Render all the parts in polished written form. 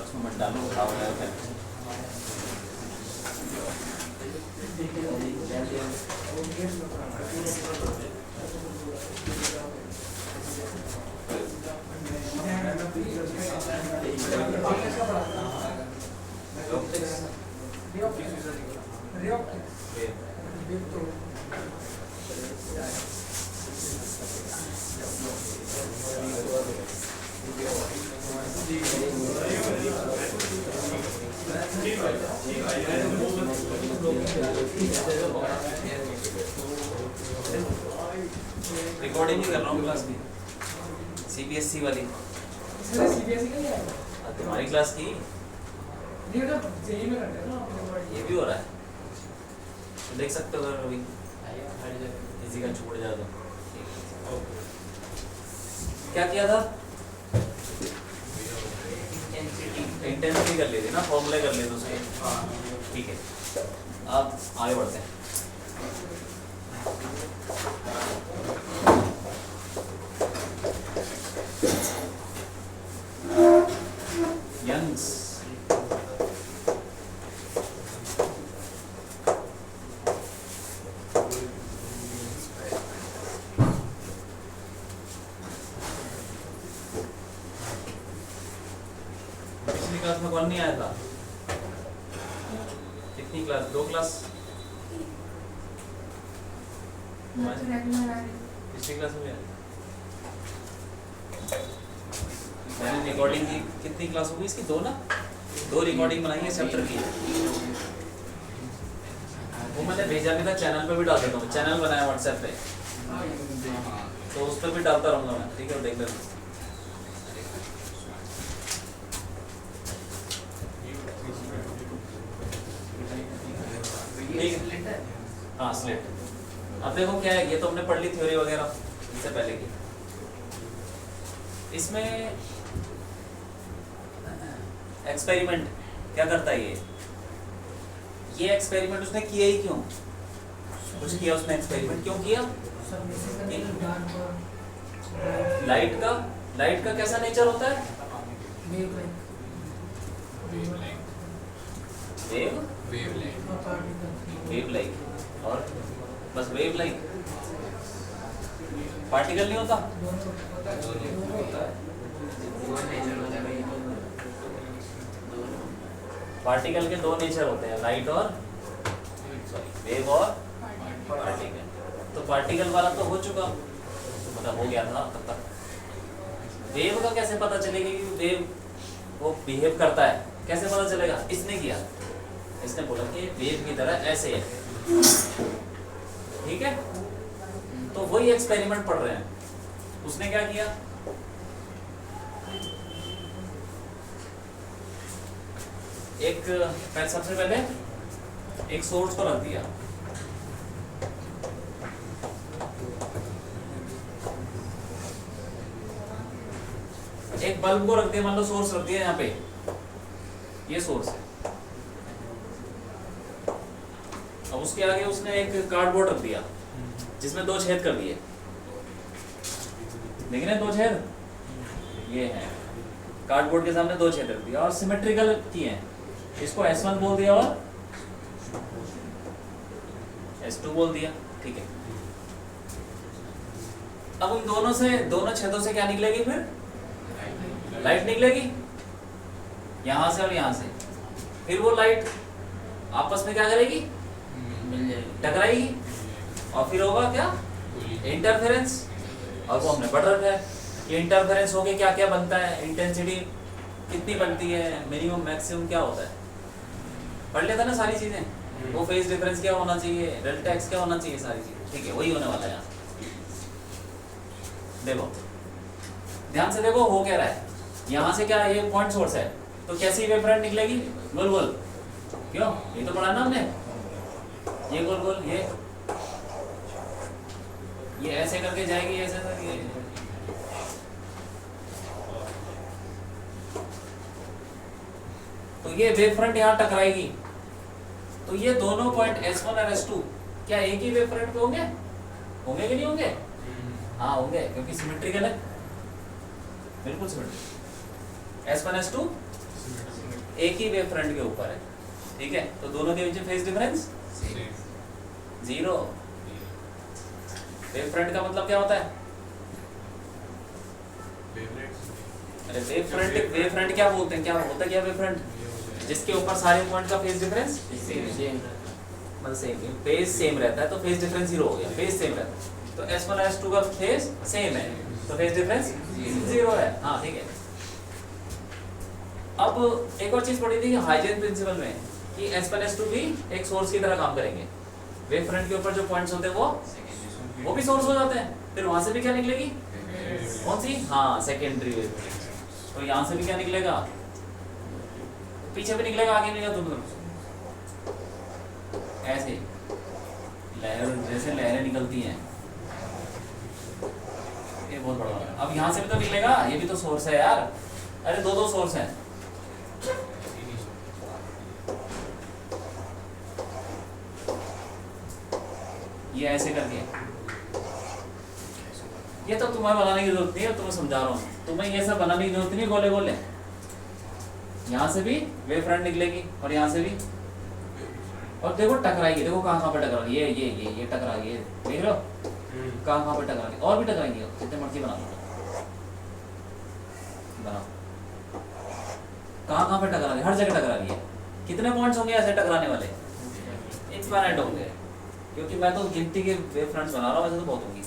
उसमें मत डालो, खाओ यार। रिकॉर्डिंग ही कर रहा हूँ क्लास की, सीबीएसई वाली। सीबीएसई का क्या है? तुम्हारी क्लास की नहीं बेटा, जेई में करते हैं ना। ये भी हो रहा है, तो देख सकते हो अगर कभी किसी का छूट जाए तो। क्या किया था? इंटेंसिटी कर ली थी ना, फॉर्मूले कर लिए थे उसके। ठीक है, अब आगे बढ़ते हैं। यंग्स पिछली क्लास में कौन नहीं आया था? कितनी क्लास? 2 क्लास पिछली क्लास में आया। मैंने रिकॉर्डिंग की कितनी क्लास होगी इसकी? 2 ना, 2 रिकॉर्डिंग बनाई है चैप्टर की। वो मैंने भेजा भी था, चैनल पे भी डाल देता हूँ। चैनल बनाया व्हाट्सएप पे, तो उस पर भी डालता रहूँगा मैं। ठीक है, देख लेना। हाँ, स्लेट। अब देखो क्या है, ये तो हमने पढ़ ली थ्योरी वगैरह इससे पहले की। इसमें एक्सपेरिमेंट क्या करता है ये एक्सपेरिमेंट उसने किया ही क्यों? कुछ किया उसने, एक्सपेरिमेंट क्यों किया? लाइट का कैसा नेचर होता है? वेव लाइक, और बस वेव लाइक। पार्टिकल नहीं होता? पार्टिकल के 2 नेचर होते हैं, लाइट और वेव और पार्टिकल। तो पार्टिकल वाला तो हो चुका, मतलब हो गया था तब तक। वेव का कैसे पता चलेगा कि वेव वो बिहेव करता है? कैसे पता चलेगा? इसने किया, इसने बोला कि वेव की तरह ऐसे है। ठीक है, तो वही एक्सपेरिमेंट पढ़ रहे हैं। उसने क्या किया? सबसे पहले एक सोर्स को रख दिया। एक बल्ब को रख दिया, मान लो सोर्स रख दिया यहाँ पे, ये सोर्स है। अब उसके आगे उसने एक कार्डबोर्ड रख दिया जिसमें 2 छेद कर दिए। देख रहे हैं 2 छेद? ये है, कार्डबोर्ड के सामने 2 छेद रख दिया और सिमेट्रिकल किए हैं। इसको S1 बोल दिया और S2 बोल दिया। ठीक है, अब उन दोनों छेदों से क्या निकलेगी? फिर लाइट निकलेगी, यहां से और यहां से। फिर वो लाइट आपस में क्या करेगी? टकराएगी, और फिर होगा क्या? इंटरफेरेंस। और वो हमने पढ़ रखा है, ये इंटरफेरेंस होके क्या क्या बनता है, इंटेंसिटी कितनी बनती है, मिनिमम मैक्सिमम क्या होता है, पढ़ लेता ना सारी चीजें। वो फेज डिफरेंस क्या होना चाहिए, डेल्टा एक्स क्या होना चाहिए, सारी चीजें। ठीक है, वही होने वाला है यहाँ। देखो ध्यान से देखो, हो क्या रहा है। यहाँ से क्या, ये पॉइंट सोर्स है, तो कैसी वेव फ्रंट निकलेगी? गोल गोल। क्यों? ये तो पढ़ा ना हमने, ये गोल गोल, ये ऐसे करके जाएगी, ऐसे करके। तो ये वेव फ्रंट यहाँ टकराएगी। तो ये दोनों पॉइंट S1 और S2 क्या एक ही वेव फ्रंट पे होंगे? होंगे कि नहीं होंगे? हाँ होंगे, क्योंकि सिमेट्रिकल है, बिल्कुल सिमेट्रिकल। S1 S2 एक ही वेव फ्रंट के ऊपर है, ठीक है, तो दोनों के बीच में फेज डिफरेंस 0। वेव फ्रंट का मतलब क्या होता है? अरे वेव फ्रंट क्या बोलते हैं, क्या होता है क्या वेव फ्रंट? जिसके ऊपर सारे पॉइंट का फेज डिफरेंस मतलब सेम, फेज सेम रहता है तो फेज डिफरेंस 0 हो गया, फेज सेम रहता है तो S1 और S2 का फेज सेम है तो फेज डिफरेंस 0 है। हाँ ठीक है। अब एक और चीज पढ़ी थी हाइजेन प्रिंसिपल में कि S1 S2 भी एक सोर्स की तरह काम करेंगे। वेव फ्रंट के ऊपर जो पॉइंट्स होते हैं वो भी सोर्स हो जाते हैं, फिर वहां से भी क्या निकलेगी? कौन सी? हाँ सेकेंडरी वेव। तो यहाँ से भी क्या निकलेगा? पीछे भी निकलेगा, आगे निकलेगा, दोनों ऐसे लहर, जैसे लहरें निकलती हैं, ये बहुत बड़ा है। अब यहाँ से भी तो निकलेगा, ये भी तो सोर्स है यार। अरे दो सोर्स हैं। ये ऐसे करके, ये तो तुम्हें बनाने की जरूरत नहीं है, तुम्हें समझा रहा हूँ, तुम्हें ये सब बनाने की जरूरत नहीं है। गोले गोले यहाँ से भी वेव फ्रंट निकलेगी और यहाँ से भी, और देखो टकराएगी, देखो कहाँ पे टकरा रही है, ये टकरा रही है, देख लो कहाँ पे टकरा रही है, और भी टकराएंगी, जितने मर्जी बनाओ कहाँ पे टकरा रही है, हर जगह टकरा रही है। कितने पॉइंट्स होंगे ऐसे टकराने वाले? इनफाइनाइट होंगे, क्योंकि मैं तो गिनती के वेव फ्रंट्स बना रहा हूँ, वैसे तो बहुत होंगी।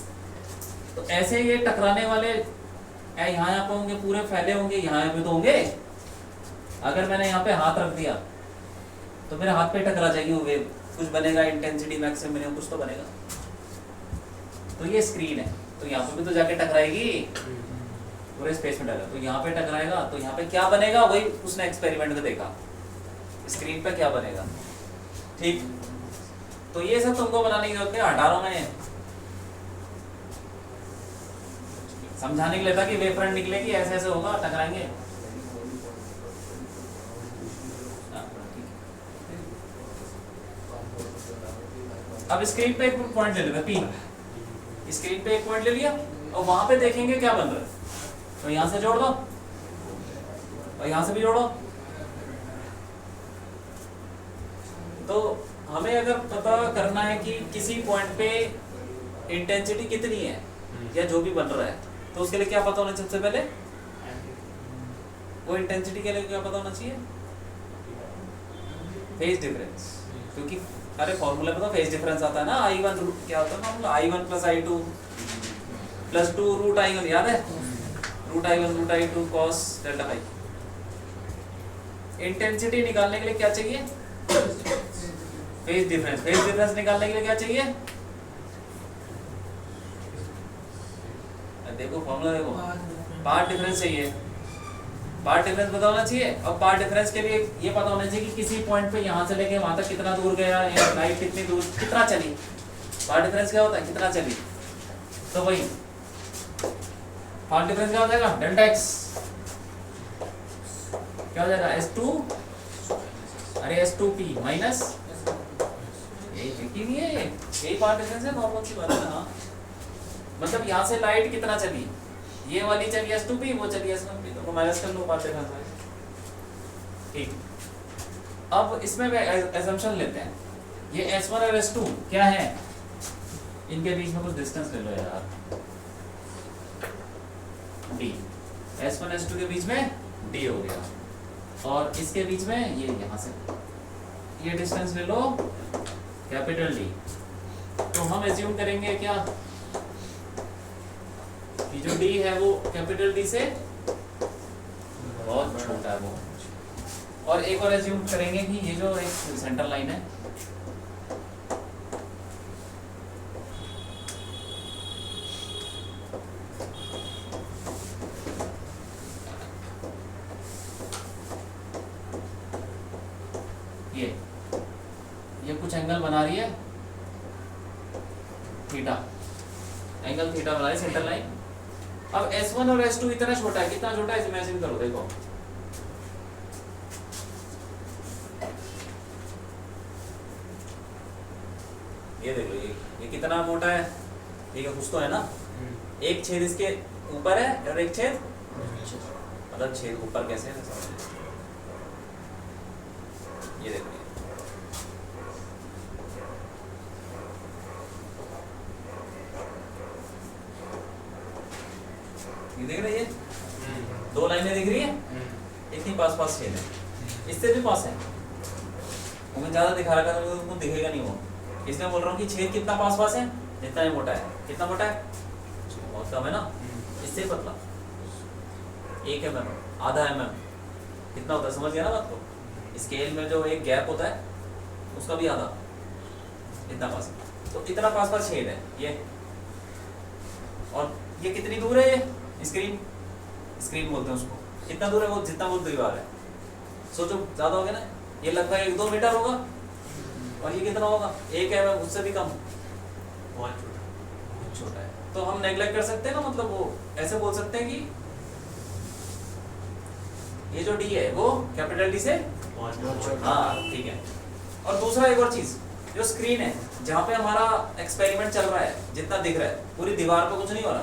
तो ऐसे ये टकराने वाले यहाँ पे होंगे, पूरे फैले होंगे, यहाँ पे तो होंगे। अगर मैंने यहाँ पे हाथ रख दिया तो मेरे हाथ पे टकरा जाएगी वो वेव, कुछ बनेगा, इंटेंसिटी मैक्सिमम मिनिमम कुछ तो बनेगा। तो ये स्क्रीन है, तो यहाँ पे भी तो जाके टकराएगी, पूरे स्पेस में टकरा, तो यहाँ पे टकराएगा, तो यहाँ पे क्या बनेगा? वही उसने एक्सपेरिमेंट में देखा, स्क्रीन पे क्या बनेगा। ठीक, तो ये सब तुमको बनाने की जरूरत नहीं, हटा रहा हूं मैं, समझाने के लिए था कि वेव फ्रंट निकलेगी, ऐसे ऐसे होगा, टकराएंगे। अब स्क्रीन पे एक पॉइंट ले लेते हैं, P। स्क्रीन पे एक पॉइंट ले लिया और वहां पे देखेंगे क्या बन रहा है, तो यहां से जोड़ दो और यहां से भी जोड़ो। तो हमें अगर पता करना है कि किसी पॉइंट पे इंटेंसिटी कितनी है या जो भी बन रहा है, तो उसके लिए क्या पता होना चाहिए? सबसे पहले वो इंटेंसिटी के लिए क्या पता होना चाहिए? Phase difference. क्योंकि अरे फॉर्मूला पता, फेज डिफरेंस आता है ना, I1 क्या होता है फॉर्मूला? I1 + I2 + 2 √I1, याद है? √I1 √I2 cos delta phi. Intensity निकालने के लिए क्या चाहिए? Phase difference. फेज डिफरेंस निकालने के लिए क्या चाहिए? देखो फॉर्मूला देखो, पार्ट डिफरेंस चाहिए, पार्ट डिफरेंस पता होना चाहिए। और पार्ट डिफरेंस के लिए ये पता होना चाहिए कि किसी पॉइंट पे यहाँ से लेके वहां तक कितना दूर गया, या लाइट कितनी दूर, कितना चली। पार्ट डिफरेंस क्या होता है? कितना चली। तो वही पार्ट डिफरेंस क्या हो जाएगा? डेल्टा एक्स क्या हो जाएगा? S2, अरे S2P माइनस, यही है, यही पार्ट डिफरेंस है, नॉर्मल सी बात है। हाँ मतलब यहाँ से लाइट कितना चली, ये वाली चली S2P, वो चली S1P, तो माइनस कर लो पार्ट डिफरेंस। ठीक, अब इसमें असम्पशन लेते हैं, ये S1 और S2 क्या है, इनके बीच में कुछ डिस्टेंस ले लो यार, D। S1 S2 के बीच में D हो गया, और इसके बीच में ये यहाँ से ये डिस्टेंस ले लो, कैपिटल D। तो हम एज्यूम करेंगे क्या कि जो D है वो कैपिटल D से बहुत छोटा है वो। और एक और एज्यूम करेंगे कि ये जो एक सेंटर लाइन है, ये कुछ एंगल बना रही है थीटा, एंगल थीटा बना रही है सेंटर लाइन। अब S1 और S2 इतना छोटा है, कितना छोटा है इमेजिन करो, देखो ये देखो, ये कितना मोटा है, ये कुछ तो है ना, एक छेद इसके ऊपर है और एक छेद मतलब छेद ऊपर कैसे है समझ, ये देखिए ये देख रही है, दो लाइनें दिख रही है, इतनी पास पास छेद है, इससे भी पास है, वो मैं ज्यादा दिखा रखा था तो तुमको दिखेगा नहीं वो, इसलिए बोल रहा हूँ कि छेद कितना पास पास है, जितना ही मोटा है, कितना मोटा है, बहुत कम है ना, इससे पतला 1 mm, आधा mm, कितना होता है समझ गया ना बात को, स्केल में जो एक गैप होता है उसका भी आधा, इतना पास, तो इतना पास पास छेद है ये, और ये कितनी दूर है, ये स्क्रीन बोलते हैं उसको, कितना दूर है वो, जितना वो दीवार है, सोचो ज्यादा हो गया ना, ये लगभग 1-2 मीटर होगा, और ये कितना होगा 1 mm, उससे भी कम, बहुत छोटा है, तो हम नेग्लेक्ट कर सकते हैं ना, मतलब वो ऐसे बोल सकते हैं कि ये जो डी है वो कैपिटल डी से हाँ ठीक है। और दूसरा एक और चीज, जो स्क्रीन है जहाँ पे हमारा एक्सपेरिमेंट चल रहा है, जितना दिख रहा है पूरी दीवार पे कुछ नहीं हो रहा,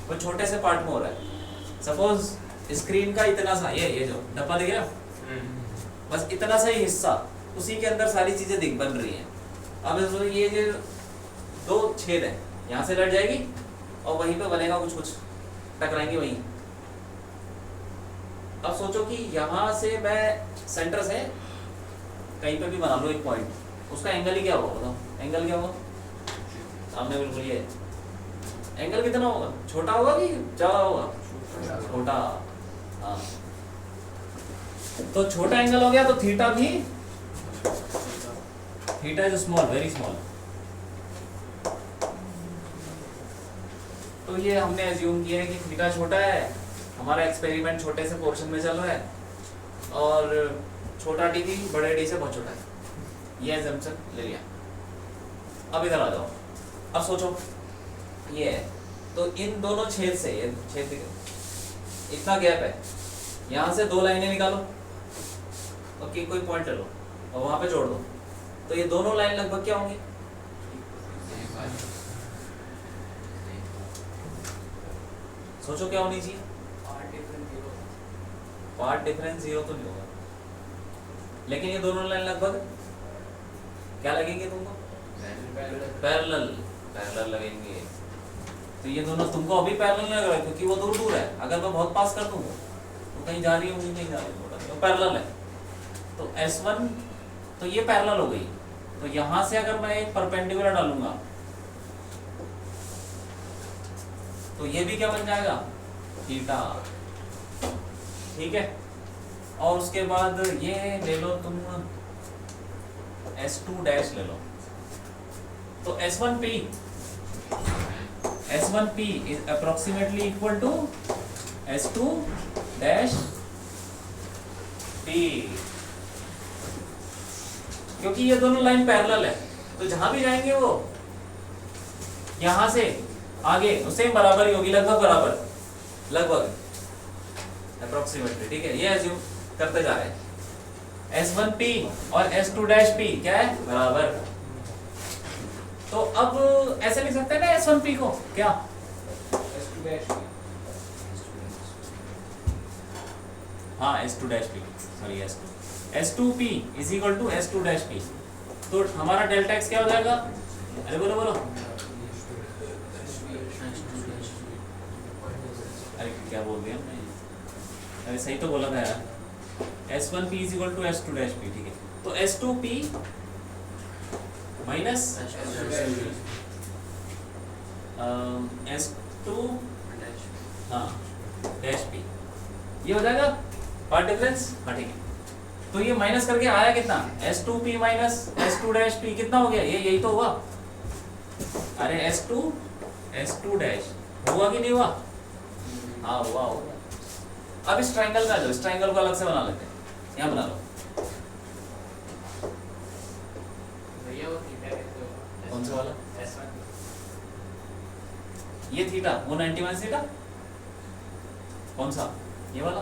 वो छोटे से पार्ट में हो रहा है, सपोज स्क्रीन का इतना सा ये जो डब्बा दिख रहा है, बस इतना सा ही हिस्सा, उसी के अंदर सारी चीजें दिख बन रही हैं। अब ये जो 2 छेद है, यहाँ से लट जाएगी और वहीं पे बनेगा कुछ टकराएंगे वहीं। अब सोचो कि यहाँ से मैं सेंटर से कहीं पे भी बना लो एक पॉइंट, उसका एंगल ही क्या होगा बताओ, एंगल क्या होगा, सामने बिल्कुल ये एंगल कितना होगा, छोटा होगा कि ज्यादा होगा, छोटा, हाँ तो छोटा एंगल हो गया, तो थीटा भी, theta is small, very small, तो ये हमने एज्यूम किया है कि थीटा छोटा है, हमारा एक्सपेरिमेंट छोटे से पोर्शन में चल रहा है, और छोटा डी भी बड़े डी से बहुत छोटा है, ये एजम्पशन ले लिया। अब इधर आ जाओ, अब सोचो ये है, तो इन दोनों छेद से, ये छेद इतना गैप है, यहाँ से 2 लाइनें निकालो, ओके कोई पॉइंट ले लो और वहां पे जोड़ दो, तो ये दोनों लाइन लगभग क्या होंगी, सोचो क्या होनी चाहिए, पार्ट डिफरेंस 0 तो नहीं होगा, लेकिन ये दोनों लाइन लगभग क्या लगेंगे तुमको, पैरेलल लगेंगे, तो ये दोनों तुमको अभी पैरेलल लग रहा है क्योंकि वो दूर दूर है, अगर मैं बहुत पास कर दूँ तो कहीं जा रही होंगी, कहीं जा रही होगा, तो पैरेलल है, तो S1 तो ये पैरेलल हो गई, तो यहाँ से अगर मैं एक परपेंडिकुलर डालूंगा तो ये भी क्या बन जाएगा, थीटा, ठीक है। और उसके बाद ये ले लो तुम S2 डैश ले लो, तो S1P is approximately equal to S2 dash P, क्योंकि ये दोनों लाइन पैरेलल है, तो जहां भी जाएंगे वो यहां से आगे सेम बराबर ही होगी, लगभग अप्रोक्सीमेटली, ठीक है, ये एज्यूम करते जा रहे हैं। S1P और S2 डैश P क्या है, बराबर, तो अब ऐसे लिख सकते हैं ना S1P को, क्या S2 डैश P, हाँ S2 dash P, sorry S2P is equal to S2 dash P, तो हमारा डेल्टा x क्या हो जाएगा, अरे बोलो अरे क्या बोल दिया हमने, अरे सही तो बोला था यार, S1P is equal to S2 dash P, ठीक है, तो S2P माइनस S2 हाँ डैश P, ये हो जाएगा पार्ट डिफरेंस, हाँ ठीक है, तो ये माइनस करके आया कितना, S2P minus S2 dash P कितना हो गया, ये यही तो हुआ, अरे S2 डैश हुआ कि नहीं हुआ, हाँ हुआ होगा। अब इस ट्रायंगल का, जो इस ट्रायंगल को अलग से बना लेते हैं, यहाँ बना लो, कौन सा वाला, ये थीटा, वो 90 थीटा, कौन सा, ये वाला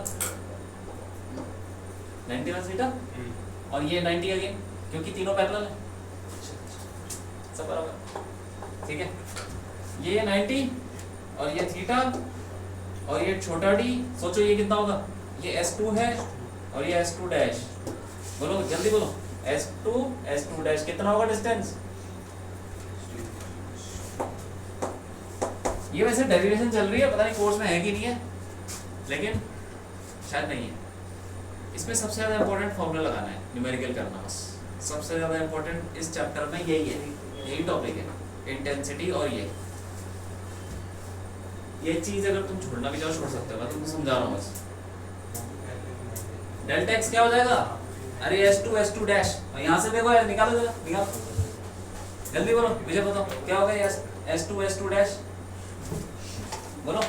90 थीटा, और ये 90 अगेन, क्योंकि तीनों पैरेलल है, सब बराबर, ठीक है, ये 90 और ये थीटा और ये छोटा डी, सोचो ये कितना होगा, ये S2 है और ये S2 डैश, बोलो जल्दी बोलो, S2 डैश कितना होगा डिस्टेंस? ये वैसे डेरिवेशन चल रही है, पता नहीं कोर्स में है कि नहीं है, लेकिन शायद नहीं है। इसमें सबसे ज़्यादा इंपॉर्टेंट फॉर्मूला लगाना है, न्यूमेरिकल करना, बस सबसे ज़्यादा इंपॉर्टेंट इस चैप्टर में यही है, यही टॉपिक है, इंटेंसिटी। और ये चीज़ अगर तुम छोड़ना भी चाहो छोड़ सकते हो, मैं तुमको समझा रहा हूँ बस। डेल्टा एक्स क्या हो जाएगा? अरे S2 डैश, और यहाँ से देखो यार, निकालो जरा, निकालो जल्दी बोलो, मुझे बताओ क्या होगा ये S2 डैश, बोलो।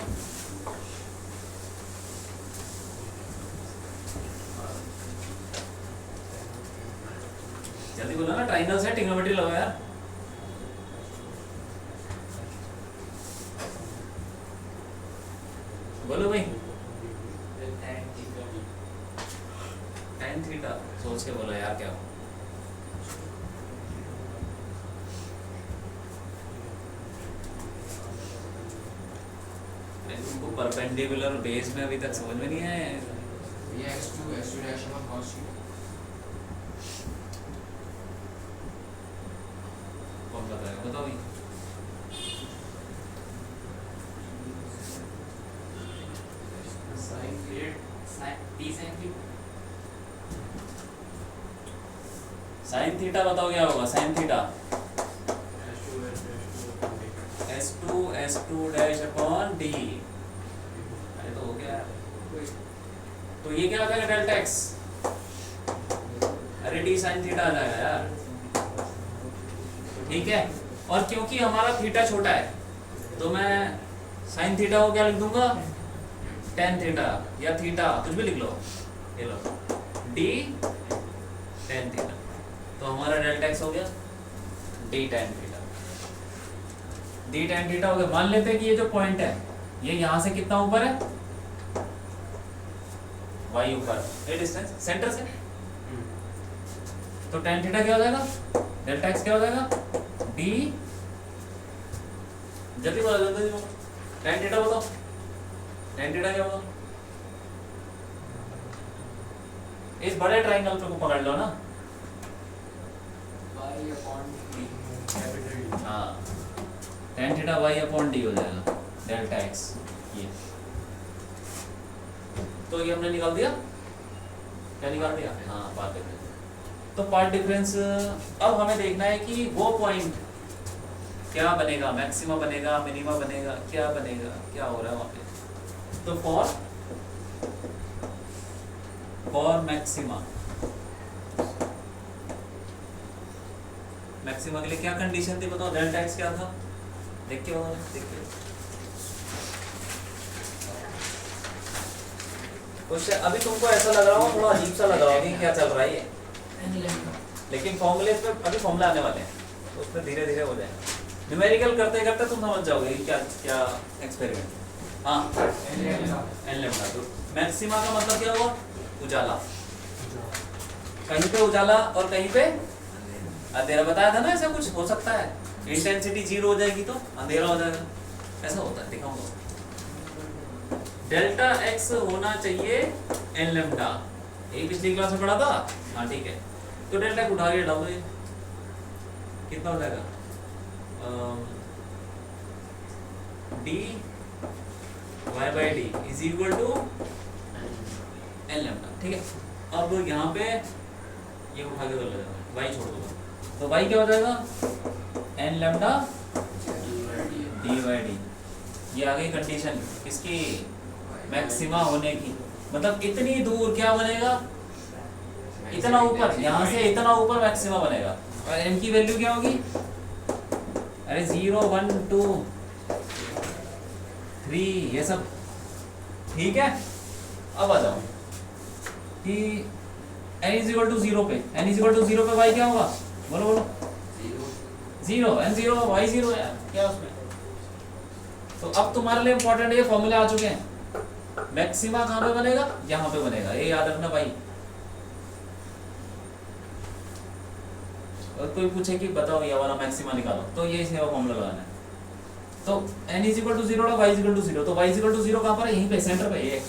जल्दी बोलो ना, ट्राइंगल से ट्रिग्नोमेट्री लगाओ यार। बोलो भाई, tan थीटा, सोच के बोलो यार क्या हो। तुमको परपेंडिकुलर बेस में अभी तक समझ में नहीं आया। ये S2 डैश का cos थीटा कौन बताएगा, बताओ भाई। sin period t sin theta sine theta बताओ क्या होगा, sine theta S2 dash upon D. अरे तो हो गया, तो ये क्या हो जाएगा डेल्टा एक्स, अरे डी साइन थीटा आ जाएगा यार, ठीक है। और क्योंकि हमारा थीटा छोटा है तो मैं साइन थीटा को क्या लिख दूंगा, टेन थीटा या थीटा कुछ भी लिख लो, ये लो डी टेन थीटा, तो हमारा डेल्टा एक्स हो गया D tan theta, D tan theta हो गया। मान लेते हैं कि ये जो पॉइंट है ये यहाँ से कितना ऊपर है, वाई ऊपर, ये डिस्टेंस सेंटर से, तो टेन थीटा क्या हो जाएगा, डेल्टा एक्स क्या हो जाएगा, डी, जल्दी बोलो जल्दी बोलो, टेन थीटा बताओ, टेन थीटा क्या होगा, इस बड़े ट्राइंगल को पकड़ लो ना, y upon d capital D। हाँ tan theta Y upon D हो जाएगा डेल्टा एक्स, ये तो ये हमने निकाल दिया, क्या निकाल दिया, हाँ पार्ट डिफरेंस। तो पार्ट डिफरेंस अब हमें देखना है कि वो पॉइंट क्या बनेगा, मैक्सिमा बनेगा, मिनिमा बनेगा, क्या बनेगा, क्या हो रहा है वहाँ पे। तो फॉर मैक्सिमा, मैक्सिमा के लिए क्या कंडीशन थी बताओ, डेल्टा एक्स क्या था, देख के बताओ, देख के कुछ अभी तुमको ऐसा लग रहा हो, थोड़ा अजीब सा लग रहा हो कि क्या चल रहा है ये, लेकिन फॉर्मूले पे अभी फॉर्मूला आने वाले हैं, तो उसमें धीरे धीरे हो जाएगा। न्यूमेरिकल करते करते तुम समझ जाओगे कि क्या क्या एक्सपेरिमेंट। हाँ एन लेम्डा, तो मैक्सिमा का मतलब क्या हुआ, उजाला, कहीं पे उजाला और कहीं पे अंधेरा, बताया था ना ऐसा कुछ हो सकता है, इंटेंसिटी 0 हो जाएगी तो अंधेरा हो जाएगा, ऐसा होता है, दिखाऊंगा। डेल्टा एक्स होना चाहिए एन लेम्डा, यही पिछली क्लास में पढ़ा था, हाँ ठीक है। तो डेल्टा को उठा के डाल दो, ये कितना हो जाएगा, D Y by D is equal to N lambda, ठीक है। अब यहाँ पे ये उठा के ले जाना, वाई छोड़ दो, तो वाई क्या हो जाएगा, N lambda D Y D, ये आ गई कंडीशन किसकी, मैक्सिमा होने की। मतलब इतनी दूर क्या बनेगा, इतना ऊपर, यहाँ से इतना ऊपर मैक्सिमा बनेगा, और एम की वैल्यू क्या होगी, अरे 0 1 2 3 ये सब, ठीक है। अब आ जाओ कि n इज इक्वल टू 0 पे, n इज इक्वल टू 0 पे y क्या होगा, बोलो बोलो, 0, n 0 y 0 यार, क्या उसमें। तो अब तुम्हारे लिए इंपॉर्टेंट ये फॉर्मूले आ चुके हैं, मैक्सिमा कहाँ पे बनेगा, यहाँ पे बनेगा, ये याद रखना भाई। और कोई पूछे कि बताओ ये वाला मैक्सिमा निकालो, तो ये इसे फॉर्मूला लगाना है, तो n इज इक्वल टू 0 और y इज इक्वल टू 0, तो y इज इक्वल टू 0 कहाँ पर है? यहीं पे सेंटर पे ये,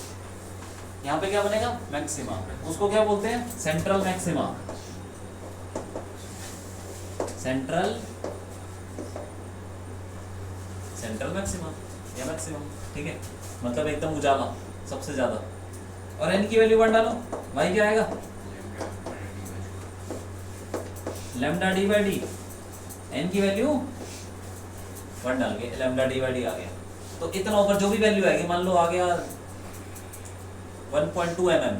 यहाँ पे क्या बनेगा? मैक्सिमा। उसको क्या बोलते हैं? Central maxima. सेंट्रल मैक्सिमा या मैक्सिमम, ठीक है, मतलब एकदम उजाला सबसे ज्यादा। और n की वैल्यू 1 डालो, y क्या आएगा? Lambda D by D. n की वैल्यू 1 डाल के लैम्डा डी बाई डी आ गया। तो इतना ऊपर जो भी वैल्यू आएगी, मान लो आ गया 1.2 mm,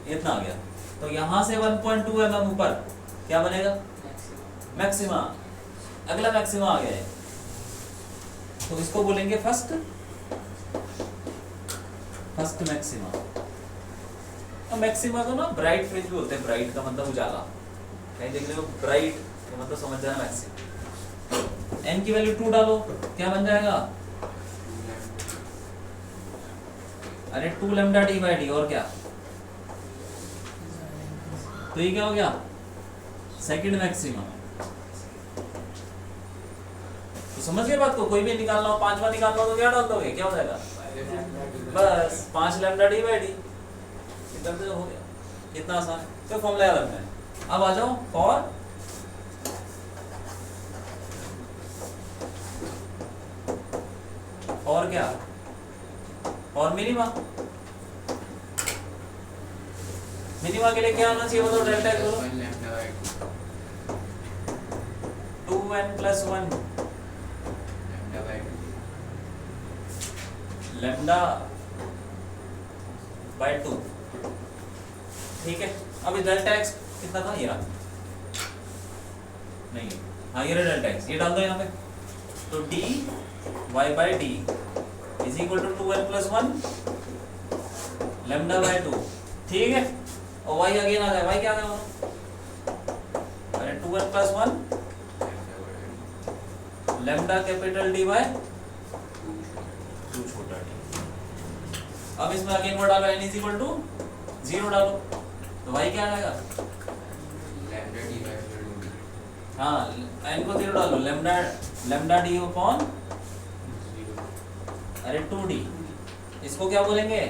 इतना आ गया, तो यहाँ से 1.2 mm ऊपर क्या बनेगा? मैक्सिमा। अगला मैक्सिमा आ गया है, तो इसको बोलेंगे फर्स्ट मैक्सिमा। अब मैक्सिमा को ना ब्राइट फ्रिंज भी बोलते हैं। ब्राइट का मतलब उजाला, कहीं देख रहे हो ब्राइट का मतलब समझ जाना मैक्सिमा। n की वैल्यू 2 डालो, क्या बन जाएगा? अरे 2 लैम्डा डी बाई डी, और क्या? तो ये क्या हो गया? Second maxima. तो समझ गए बात को? कोई भी निकालना हो, पांचवा निकालना हो तो क्या डाल दोगे? क्या हो जाएगा? बस 5 लैम्डा डी बाई डी, इतना तो हो गया। कितना आसान है। तो फॉर्मूला याद रखना है। अब आ जाओ और क्या? और मिनिमा। मिनिमा के लिए क्या होना चाहिए बताओ? डेल्टा एक्स बोलो। 2n प्लस 1 लैम्डा बाय 2, ठीक है। अब ये डेल्टा एक्स कितना था? ये रहा नहीं, हाँ ये डेल्टा एक्स, ये डाल दो यहाँ पे। तो D Y by D is equal to 2n plus 1 lambda by 2, ठीक है। और वाई अगेन आ जाए, वाई क्या आ गया? अरे 2n plus 1 lambda capital D by 2 छोटा डी। अब इसमें अगेन वो डालो, n इज इक्वल टू 0 डालो, तो y क्या आएगा? Lambda D by 2। हाँ, n को 0 डालो, लैम्डा डी अपॉन 0, अरे 2d। इसको क्या बोलेंगे?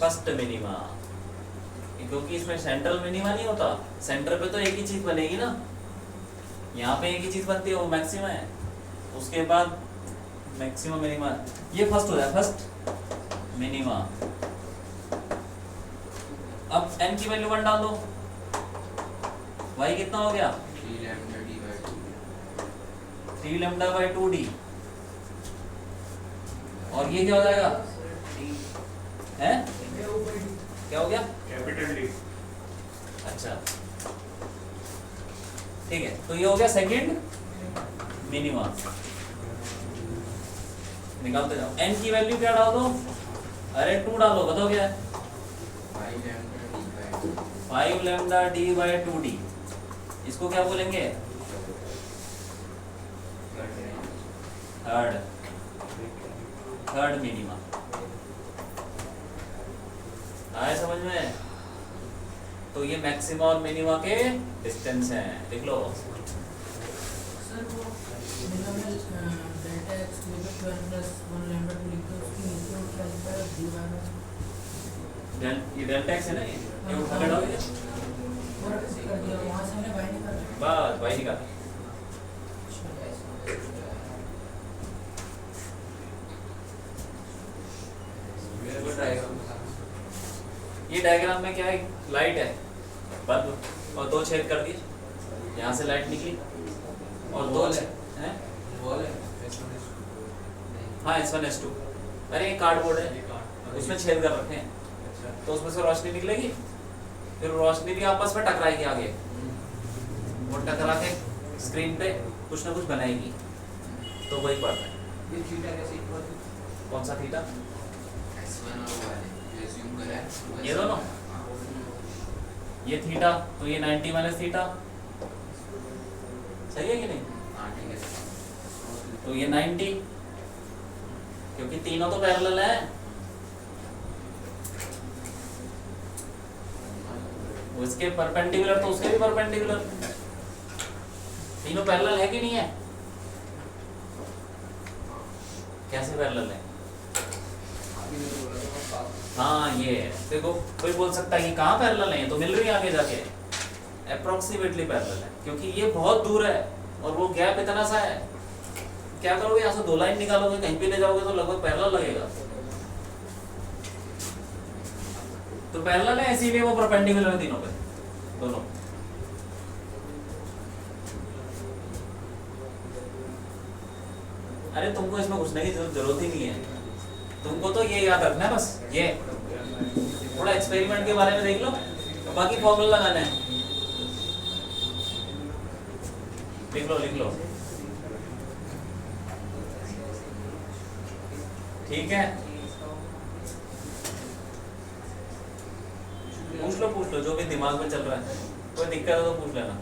फर्स्ट मिनिमा, क्योंकि इसमें सेंट्रल मिनिमा नहीं होता। सेंटर पे तो एक ही चीज बनेगी ना, यहाँ पे एक ही चीज बनती है, वो मैक्सिमा है। उसके बाद मैक्सिमम मिनिमा, ये फर्स्ट हो जाए, फर्स्ट मिनिमा। अब n की वैल्यू 1 डाल दो, y कितना हो गया? 3 लैम्डा बाय 2d। और ये क्या हो जाएगा? हैं? क्या हो गया? Capital D. अच्छा ठीक है, तो ये हो गया सेकंड मिनिमा। निकालते जाओ। n की वैल्यू क्या डाल दो? अरे 2 डालो, बताओ क्या है? 5 लैम्डा डी बाय 2d। इसको क्या बोलेंगे? Third minima. आए समझ में? तो ये मैक्सिमा और मिनिमा के डिस्टेंस हैं, लिख लो। सर वो delta x limit 1 plus 1 lambda 2 लिखते हैं, उसकी नीचे और क्या लिखा है? डी बाय ये डेल्टा एक्स है ना, ये उठा के डालोगे और कर दिया, वहां से मैंने बाय निकाला। बस भाई निकाल। ये डायग्राम में क्या है? लाइट है, बल्ब, और 2 छेद कर दिए, यहाँ से लाइट निकली और 2 हैं। हाँ S1 S2, अरे ये कार्डबोर्ड है, उसमें छेद कर रखे हैं, तो उसमें से रोशनी निकलेगी, फिर रोशनी भी आपस में टकराएगी आगे, वो टकरा के स्क्रीन पे कुछ ना कुछ बनाएगी, तो वही पड़ता है। ये थीटा कैसे इक्वल? कौन सा थीटा? S1 और y ये assume करा है, ये दोनों? ये थीटा, तो ये 90 माइनस थीटा, सही है कि नहीं? हाँ ठीक है। तो ये 90, क्योंकि तीनों तो पैरेलल है, उसके परपेंडिकुलर तो उसके भी परपेंडिकुलर, तीनों पैरेलल है कि नहीं है? कैसे पैरेलल है? हाँ ये है। देखो कोई बोल सकता है कि कहाँ पैरेलल है, तो मिल रही है आगे जाके, अप्रोक्सीमेटली पैरेलल है, क्योंकि ये बहुत दूर है और वो गैप इतना सा है। क्या करोगे, यहाँ से 2 लाइन निकालोगे, कहीं भी ले जाओगे तो लगभग पैरेलल लगेगा। तो पैरेलल है, इसीलिए वो परपेंडिकुलर है तीनों पे, दोनों। अरे तुमको इसमें घुसने की जरूरत ही नहीं है, तुमको तो ये याद रखना है बस, ये थोड़ा एक्सपेरिमेंट के बारे में देख लो, बाकी फॉर्मूला लगाना है। लिख लो लिख लो, ठीक है। पूछ लो जो भी दिमाग में चल रहा है, कोई दिक्कत है तो पूछ लेना।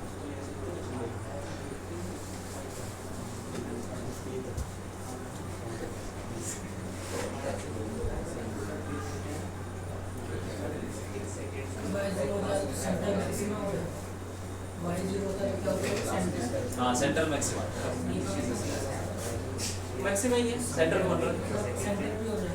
हाँ सेंट्रल मैक्सिमा, मैक्सिमा ही है, सेंट्रल बन रहा है।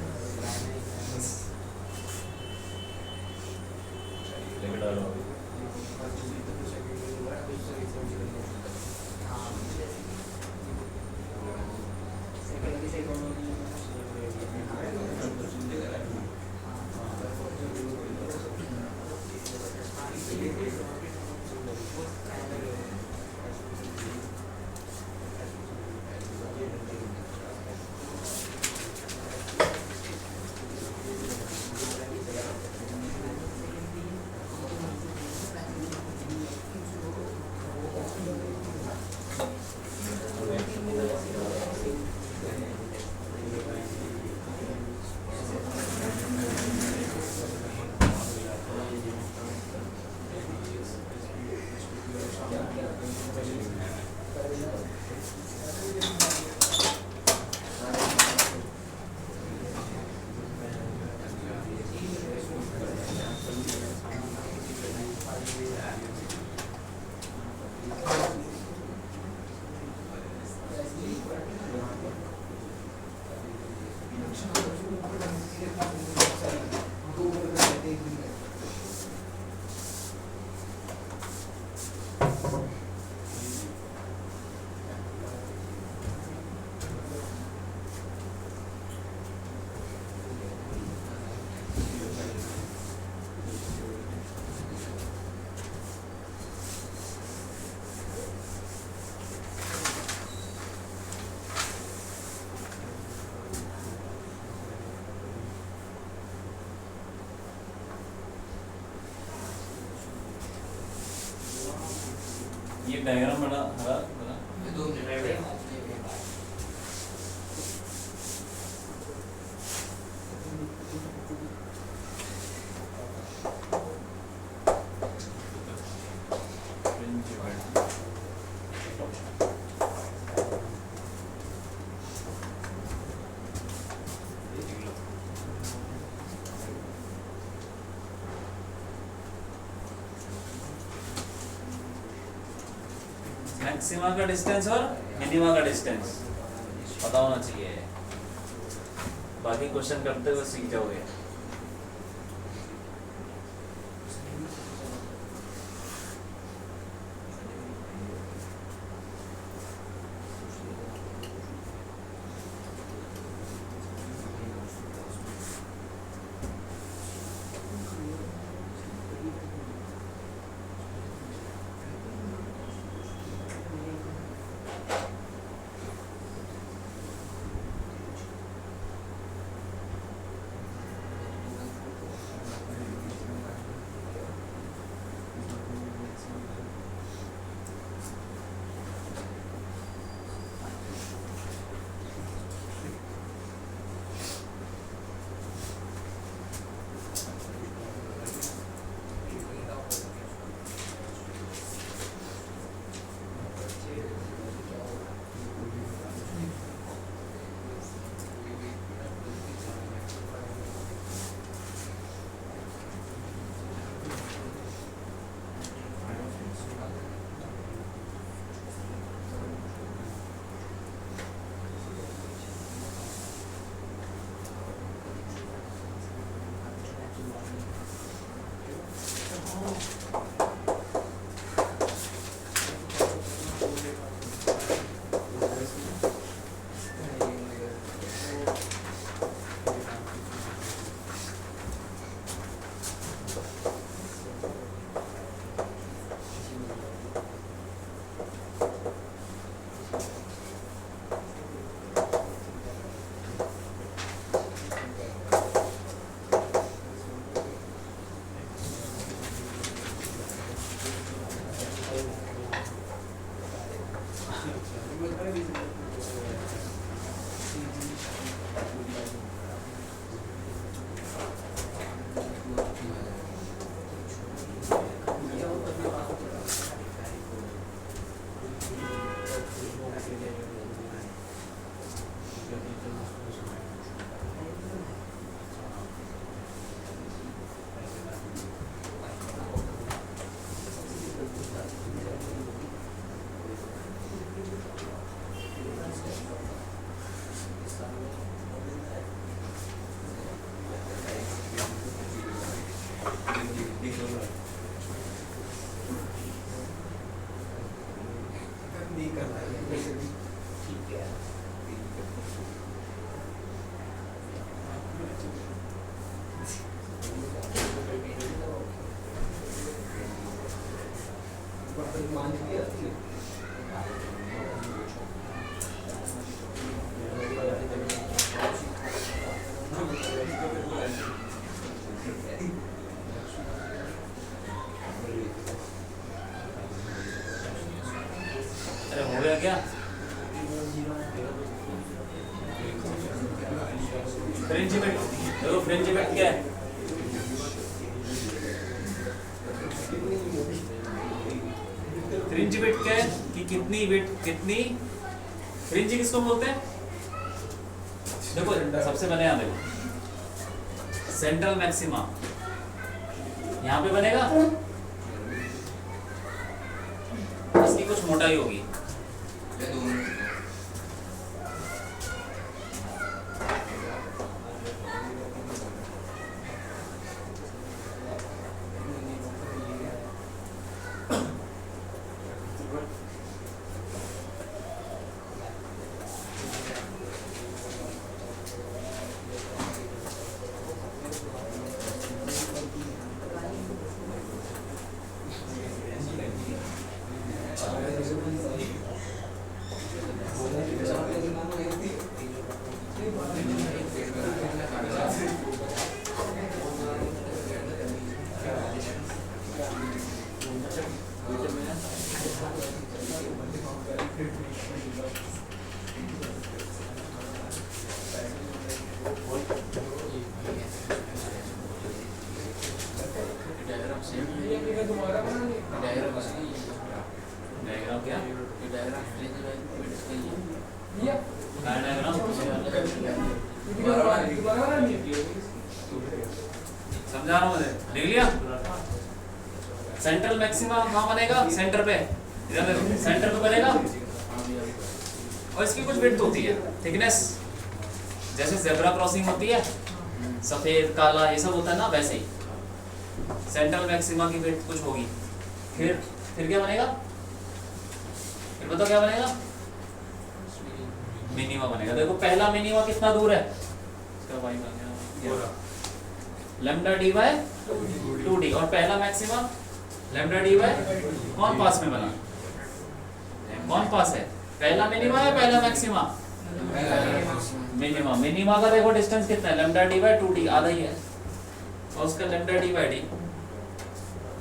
ये डायग्राम बना ये 2 मिनट है। मैक्सिमा का डिस्टेंस और मिनिमा का डिस्टेंस पता होना चाहिए, बाकी क्वेश्चन करते हुए सीख जाओगे। ठीक है। अरे हो गया क्या? फ्रिंज इफेक्ट देखो, फ्रिंज इफेक्ट क्या है? फ्रिंज इफेक्ट क्या है कि कितनी विड्थ, कितनी फ्रिंज किसको बोलते हैं? देखो सबसे पहले यहाँ देखो, सेंट्रल मैक्सिमा यहाँ पे बनेगा, इसकी कुछ मोटाई होगी, ये दोनों डायग्राम क्या? समझा रहा हूँ मुझे, देख लिया? सेंट्रल मैक्सिमा कहाँ बनेगा? सेंटर पे, इधर देखो, सेंटर पे बनेगा और इसकी कुछ विड्थ होती है, थिकनेस, जैसे जेब्रा क्रॉसिंग होती है, सफेद काला ये सब होता है ना, वैसे ही सेंट्रल मैक्सिमा की विड्थ कुछ होगी। फिर क्या बनेगा? फिर बताओ क्या बनेगा? मिनिमा बनेगा। देखो पहला मिनिमा कितना दूर है? लैम्डा डी बाय 2d, और पहला मैक्सिमा लैम्डा डी बाय कौन पास में बना? कौन पास है? पहला मिनिमा या पहला मैक्सिमा? मिनिमा। मिनिमा का देखो डिस्टेंस कितना है? लैम्डा डी बाय 2d, आधा ही है, और उसका लैम्डा डी बाय डी,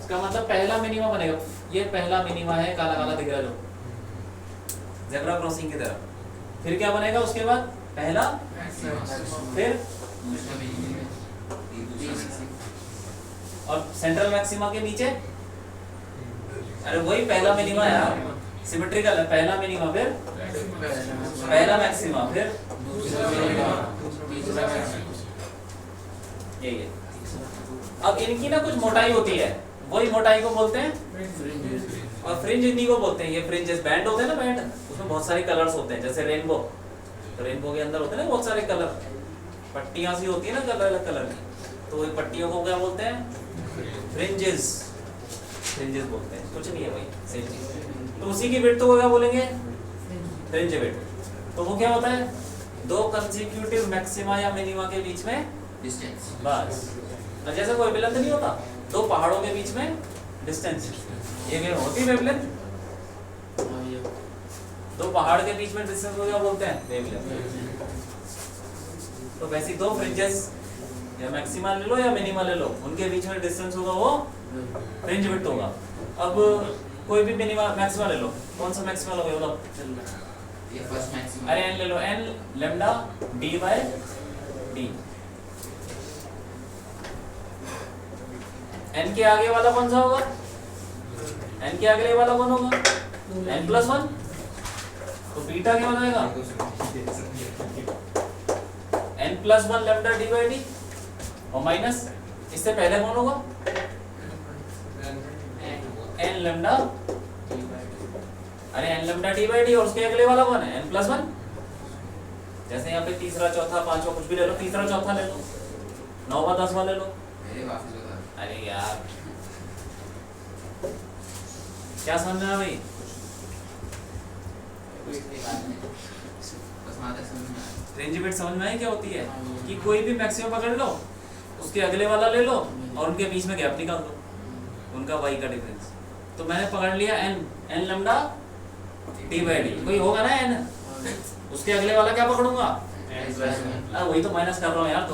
इसका मतलब पहला मिनिमा बनेगा। ये पहला मिनिमा है, काला काला दिख रहा है जो ज़ेब्रा क्रॉसिंग की तरह। फिर क्या बनेगा उसके बाद? पहला, फिर और सेंट्रल मैक्सिमा के नीचे, अरे वही पहला मिनिमा है यार, सिमेट्रिकल है। पहला मिनिमा, फिर पहला मैक्सिमा, फिर यही है। अब इनकी ना कुछ मोटाई होती है, वही मोटाई को बोलते हैं, और फ्रिंज इन्हीं को बोलते हैं। ये फ्रिंजेस बैंड होते हैं ना, बैंड, उसमें बहुत सारे कलर्स होते हैं, जैसे रेनबो, तो रेनबो के अंदर होते हैं ना बहुत सारे कलर, पट्टियां सी होती है ना अलग अलग कलर की, तो वही पट्टियों को क्या बोलते हैं? फ्रिंजेस, फ्रिंजेस बोलते हैं। कुछ नहीं है भाई, सेम चीज। तो उसी की विड्थ को क्या बोलेंगे? Fringe width. तो वो क्या होता है? दो कंसेक्यूटिव मैक्सिमा या मिनिमा के बीच में डिस्टेंस, बस, जैसे कोई वेवलेंथ नहीं होता, दो पहाड़ों के बीच में डिस्टेंस, ये वेव होती है वेवलेंथ। दो पहाड़ के बीच में डिस्टेंस को क्या बोलते हैं? वेवलेंथ। तो वैसे दो फ्रिंजेस, या मैक्सिमा ले लो या मिनिमा ले लो, उनके बीच में डिस्टेंस होगा वो फ्रिंज विड्थ होगा। अब कोई भी मिनिमा मैक्सिमा ले लो, कौन सा मैक्सिमा लोगे बताओ? ये फर्स्ट मैक्सिमम, अरे एन ले लो, N lambda D by D. N के आगे वाला कौन सा होगा? एन के आगे वाला कौन होगा? एन प्लस 1, तो बीटा क्या हो जाएगा? N plus 1 lambda D by D, और माइनस इससे पहले कौन होगा? एन लैम्डा, अरे N lambda D by D, और उसके अगले वाला कौन है? N plus 1। जैसे यहाँ पे तीसरा चौथा पांचवा कुछ भी ले लो, तीसरा चौथा ले लो, 9वां 10वां ले लो, मेरे वापस बता अरे यार क्या समझ में आया भाई? बस माता समझ में आया। फ्रिंज विड्थ समझ में आई क्या होती है? कि कोई भी मैक्सिमम पकड़ लो, उसके अगले वाला ले लो और उनके बीच में गैप निकाल दो, उनका वाई का डिफरेंस। तो मैंने पकड़ लिया N lambda D by D, कोई होगा ना एन, उसके अगले वाला क्या पकड़ूंगा? वही तो माइनस कर रहा हूँ यार,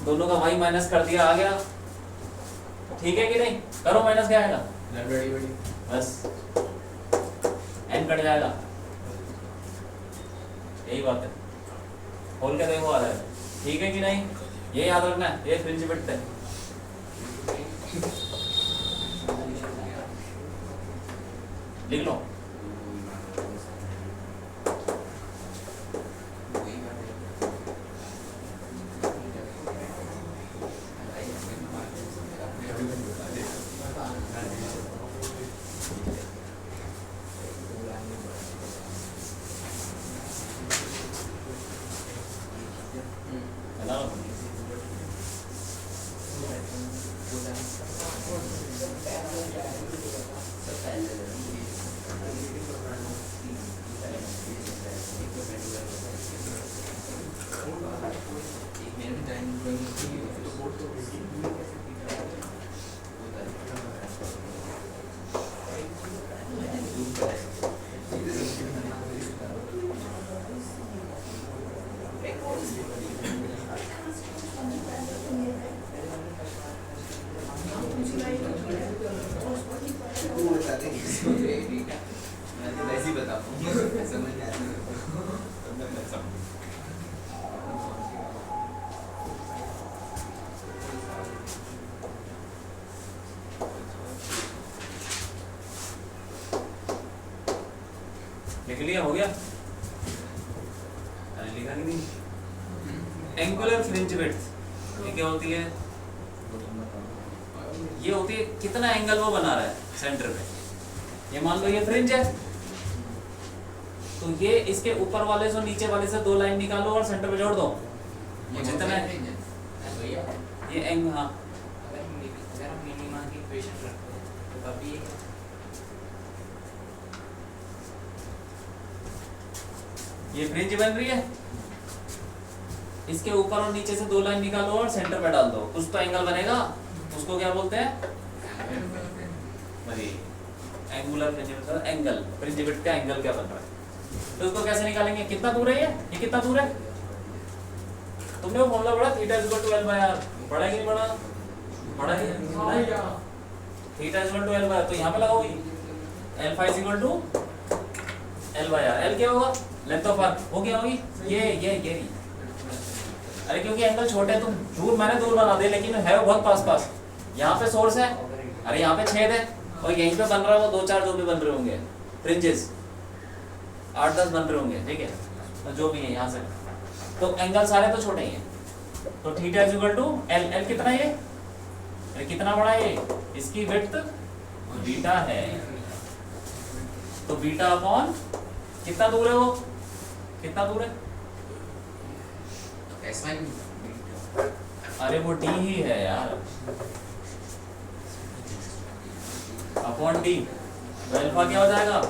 दोनों का वाई माइनस कर दिया, आ गया। ठीक है कि नहीं? करो माइनस, क्या आएगा? बस एन कट जाएगा, यही बात है। खोल के देखो आ जाएगा। ठीक है कि नहीं? ये याद रखना है, ये फ्रिंज विड्थ है। लिख लो। लिख लिया? हो गया? अरे लिखा कि नहीं? एंगुलर फ्रिंज विड्थ ये क्या होती है? ये होती है कितना एंगल वो बना रहा है सेंटर पे। ये मान लो ये फ्रिंज है, तो ये इसके ऊपर वाले से नीचे वाले से दो लाइन निकालो और सेंटर पे जोड़ दो। ये जितना है ये एंग, हाँ अगर हम मिनिमा की इक्वेशन रखते हैं तो कभी ये फ्रिंज बन रही है, इसके ऊपर और नीचे से दो लाइन निकालो और सेंटर पे डाल दो, कुछ तो एंगल बनेगा। उसको क्या बोलते हैं? Angular fringe width, angle fringe width का एंगल क्या बन रहा है। तो उसको कैसे निकालेंगे? कितना दूर है ये कितना दूर है? तुमने वो फॉर्मूला पढ़ा theta is equal to L by R, पढ़ा है कि नहीं पढ़ा? पढ़ा है theta is equal to L by R. तो यहाँ पे लगाओ alpha is equal to L by R. L क्या होगा? Length of arc. वो क्या होगी? ये अरे क्योंकि एंगल छोटे हैं, तुम दूर मैंने दूर बना दे, लेकिन है बहुत पास पास। यहाँ पे सोर्स है, अरे यहाँ पे छेद है, और यहीं पे बन रहा है वो दो चार जो भी बन रहे होंगे फ्रिंजेस, 8-10 बन रहे होंगे, ठीक है, तो जो भी है यहाँ से, तो एंगल सारे तो छोटे ही हैं। तो theta is equal to L. L कितना है? ये कितना बड़ा है? इसकी विड्थ बीटा है, तो बीटा अपॉन कितना दूर है वो? कितना दूर है? अरे वो डी ही है यार, अपॉन डी। तो अल्फा क्या हो जाएगा?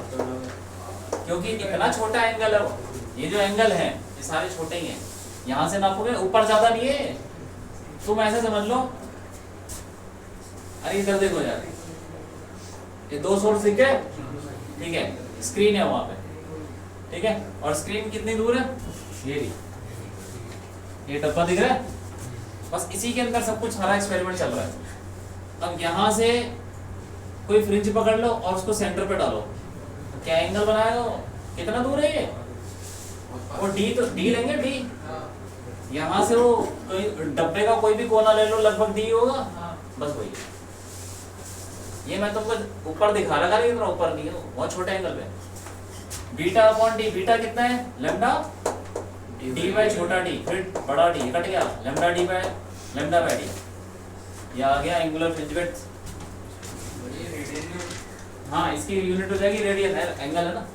क्योंकि इतना छोटा एंगल है वो, ये जो एंगल है ये सारे छोटे ही हैं। यहाँ से नापोगे ऊपर ज्यादा नहीं है, तुम ऐसे समझ लो। अरे इधर देखो यार, ये दो सोर्स दिख गए, ठीक है, स्क्रीन है वहां पे, ठीक है, और स्क्रीन कितनी दूर है? ये डब्बा दिख रहा है, बस इसी के अंदर सब कुछ सारा एक्सपेरिमेंट चल रहा है। अब यहाँ से कोई फ्रिंज पकड़ लो और उसको सेंटर पे डालो, क्या एंगल बनाएगा? कितना दूर है ये? वो डी, तो डी लेंगे डी। यहाँ से वो डब्बे का कोई भी कोना ले लो, लगभग डी होगा, बस वही। ये मैं तुमको ऊपर दिखा रहा था, लेकिन ऊपर नहीं है, बहुत छोटे एंगल पे। बीटा अपॉन डी, बीटा कितना है? लैम्डा डी बाय छोटा डी, फिर बड़ा डी कट गया, lambda D by lambda by D, ये आ गया एंगुलर फ्रिंज विड्थ। हाँ, इसकी यूनिट हो जाएगी रेडियन, है एंगल है ना।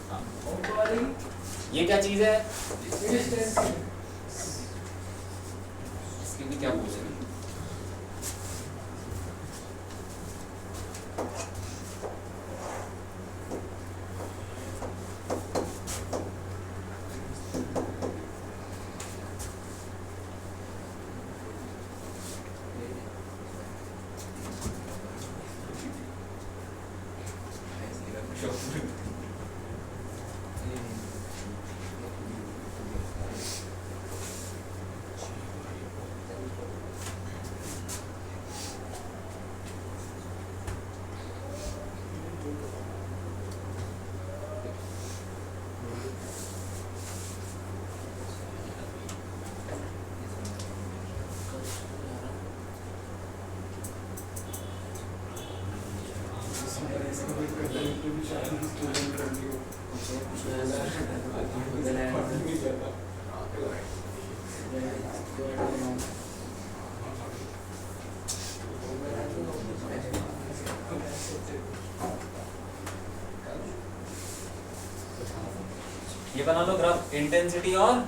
हाँ, ये क्या चीज है? इसकी भी क्या पूछेंगे? ये बना लो ग्राफ इंटेंसिटी और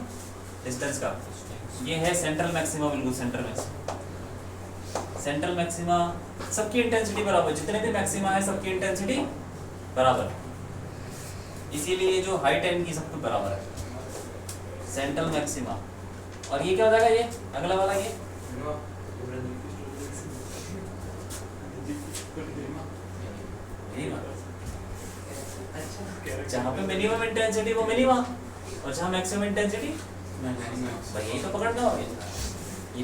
डिस्टेंस का। ये है सेंट्रल मैक्सिमा, बिल्कुल सेंट्रल मैक्सिमा। सेंट्रल मैक्सिमा सबकी इंटेंसिटी बराबर, जितने भी मैक्सिमा है सबकी इंटेंसिटी बराबर, इसीलिए जो हाइट है इनकी सबको बराबर है। Central maxima. और ये क्या हो जाएगा, ये अगला वाला ये जहाँ पे मिनिमम इंटेंसिटी वो मिनिमा, और जहाँ मैक्सिमम इंटेंसिटी भाई यही तो पकड़ना होगा। ये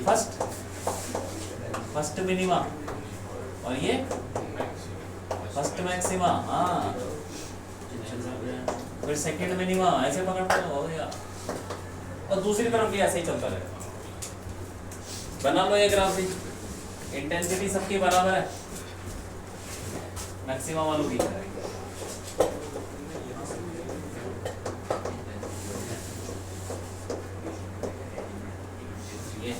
फर्स्ट मिनिमा और ये फर्स्ट मैक्सिमा, हाँ फिर सेकंड मिनिमा, ऐसे पकड़ना हो गया। और दूसरी तरफ भी ऐसे ही चलता रहेगा। बना लो ये ग्राफ भी, इंटेंसिटी सबकी बराबर है मैक्सिमा वालों की। ये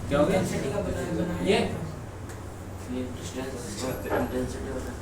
क्या हो गया? इंटेंसिटी का बनाया ये डिस्टेंस इंटेंसिटी होता है।